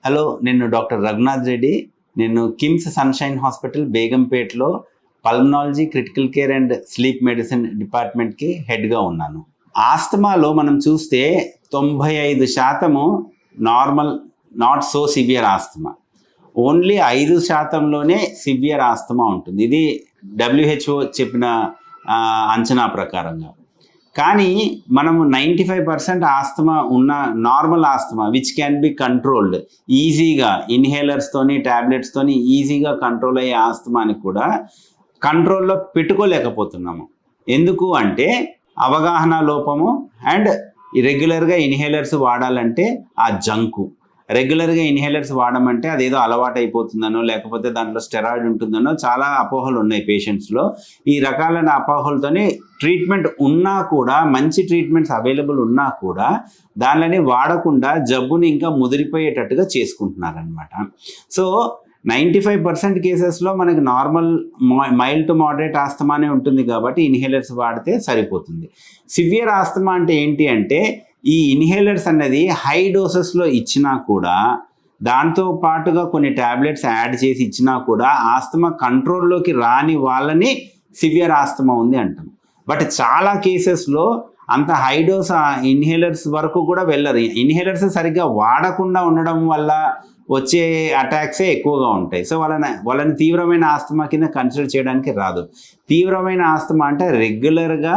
Hello, నేను doctor Raghunath Reddy. నేను KIMS sunshine hospital బేగంపేటలో pulmonology, critical care and sleep medicine డిపార్ట్మెంట్కి హెడ్గా ఉన్నాను. ఆస్తమాలో మనం చూస్తే 95% normal, not so severe asthma. Only 5%లోనే సివియర్ ఆస్తమా ఉంటుంది. ఇది WHO చెప్పిన అంచనా ప్రకారంగా. కానీ మనము 95% ఆస్తమా ఉన్న normal asthma which can be controlled ఈజీగా, ఇన్హేలర్స్తోని, ట్యాబ్లెట్స్తోని ఈజీగా కంట్రోల్ అయ్యే ఆస్తమాని కూడా కంట్రోల్లో పెట్టుకోలేకపోతున్నాము. ఎందుకు అంటే అవగాహన లోపము అండ్ రెగ్యులర్గా ఇన్హేలర్స్ వాడాలంటే ఆ జంకు. రెగ్యులర్గా ఇన్హేలర్స్ వాడమంటే అదేదో అలవాటు అయిపోతుందనో, లేకపోతే దాంట్లో స్టెరాయిడ్ ఉంటుందనో చాలా అపోహలు ఉన్నాయి పేషెంట్స్లో. ఈ రకాలైన అపోహలతోనే ట్రీట్మెంట్ ఉన్నా కూడా, మంచి ట్రీట్మెంట్స్ అవైలబుల్ ఉన్నా కూడా దానిని వాడకుండా జబ్బుని ఇంకా ముదిరిపోయేటట్టుగా చేసుకుంటున్నారనమాట. సో 95% కేసెస్లో మనకి నార్మల్, మైల్డ్ టు మోడరేట్ ఆస్తమానే ఉంటుంది కాబట్టి ఇన్హేలర్స్ వాడితే సరిపోతుంది. సివియర్ ఆస్తమా అంటే ఏంటి అంటే ఈ ఇన్హేలర్స్ అనేది హై డోసెస్లో ఇచ్చినా కూడా, దాంతో పాటుగా కొన్ని ట్యాబ్లెట్స్ యాడ్ చేసి ఇచ్చినా కూడా ఆస్తమా కంట్రోల్లోకి రాని వాళ్ళని సివియర్ ఆస్తమా ఉంది అంటాం. బట్ చాలా కేసెస్లో అంత హై డోస్ ఇన్హేలర్స్ వరకు కూడా వెళ్ళరు. ఇన్హేలర్స్ సరిగ్గా వాడకుండా ఉండడం వల్ల వచ్చే అటాక్సే ఎక్కువగా ఉంటాయి. సో వాళ్ళని తీవ్రమైన ఆస్తమా కింద కన్సిడర్ చేయడానికి రాదు. తీవ్రమైన ఆస్తమా అంటే రెగ్యులర్గా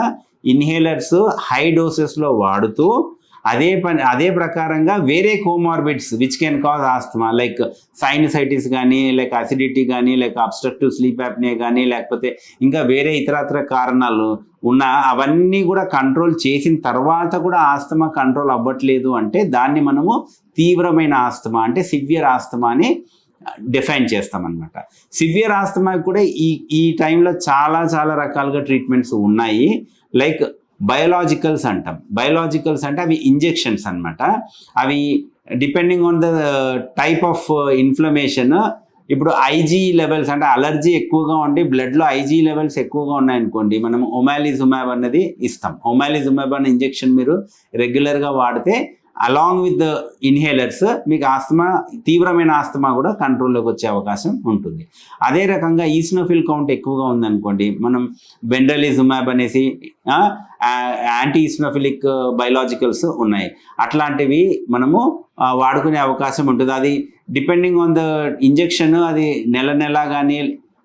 ఇన్హేలర్స్ హై డోసెస్లో వాడుతూ అదే ప్రకారంగా వేరే comorbids which can cause asthma, like sinusitis కానీ, లైక్ అసిడిటీ కానీ, లైక్ అబ్స్ట్రక్టివ్ స్లీప్ యాప్నియా కానీ, లేకపోతే ఇంకా వేరే ఇతరత్ర కారణాలు ఉన్న అవన్నీ కూడా కంట్రోల్ చేసిన తర్వాత కూడా ఆస్తమా కంట్రోల్ అవ్వట్లేదు అంటే దాన్ని మనము తీవ్రమైన ఆస్తమా అంటే సివియర్ ఆస్తమా అని డిఫైన్ చేస్తామన్నమాట. సివియర్ ఆస్తమాకి కూడా ఈ టైంలో చాలా రకాలుగా ట్రీట్మెంట్స్ ఉన్నాయి. లైక్ బయోలాజికల్స్ అంటాం. బయోలాజికల్స్ అంటే అవి ఇంజెక్షన్స్ అన్నమాట. అవి depending on the type of inflammation. ఇప్పుడు ఐజీ లెవెల్స్ అంటే అలర్జీ ఎక్కువగా ఉండి బ్లడ్లో ఐజీ లెవెల్స్ ఎక్కువగా ఉన్నాయనుకోండి, మనం ఒమాలిజుమాబ్ అన్నది ఇస్తాం. ఒమాలిజుమాబ్ అనే ఇంజెక్షన్ మీరు రెగ్యులర్గా వాడితే అలాంగ్ విత్ ద ఇన్హేలర్స్ మీకు ఆస్తమా, తీవ్రమైన ఆస్తమా కూడా కంట్రోల్లోకి వచ్చే అవకాశం ఉంటుంది. అదే రకంగా ఈస్నోఫిల్ కౌంట్ ఎక్కువగా ఉందనుకోండి, మనం బెండలిజుమాబ్ అనేసి యాంటీ ఈస్నోఫిలిక్ బయోలాజికల్స్ ఉన్నాయి. అట్లాంటివి మనము వాడుకునే అవకాశం ఉంటుంది. అది డిపెండింగ్ ఆన్ ద ఇంజెక్షన్, అది నెల కానీ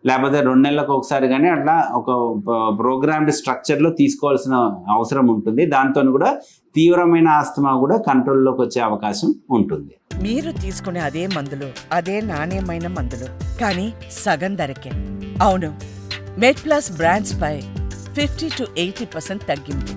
లేకపోతే 2 నెలలకు ఒకసారి కానీ అట్లా ఒక ప్రోగ్రామ్డ్ స్ట్రక్చర్లో తీసుకోవాల్సిన అవసరం ఉంటుంది. దాంతో కూడా తీవ్రమైన ఆస్తమా కూడా కంట్రోల్లోకి వచ్చే అవకాశం ఉంటుంది. మీరు తీసుకునే అదే మందులు, అదే నాణ్యమైన మందులు, కానీ సగం ధరకే. అవును, మెడ్ ప్లస్ బ్రాండ్స్ పై 50 to 80% తగ్గింపు.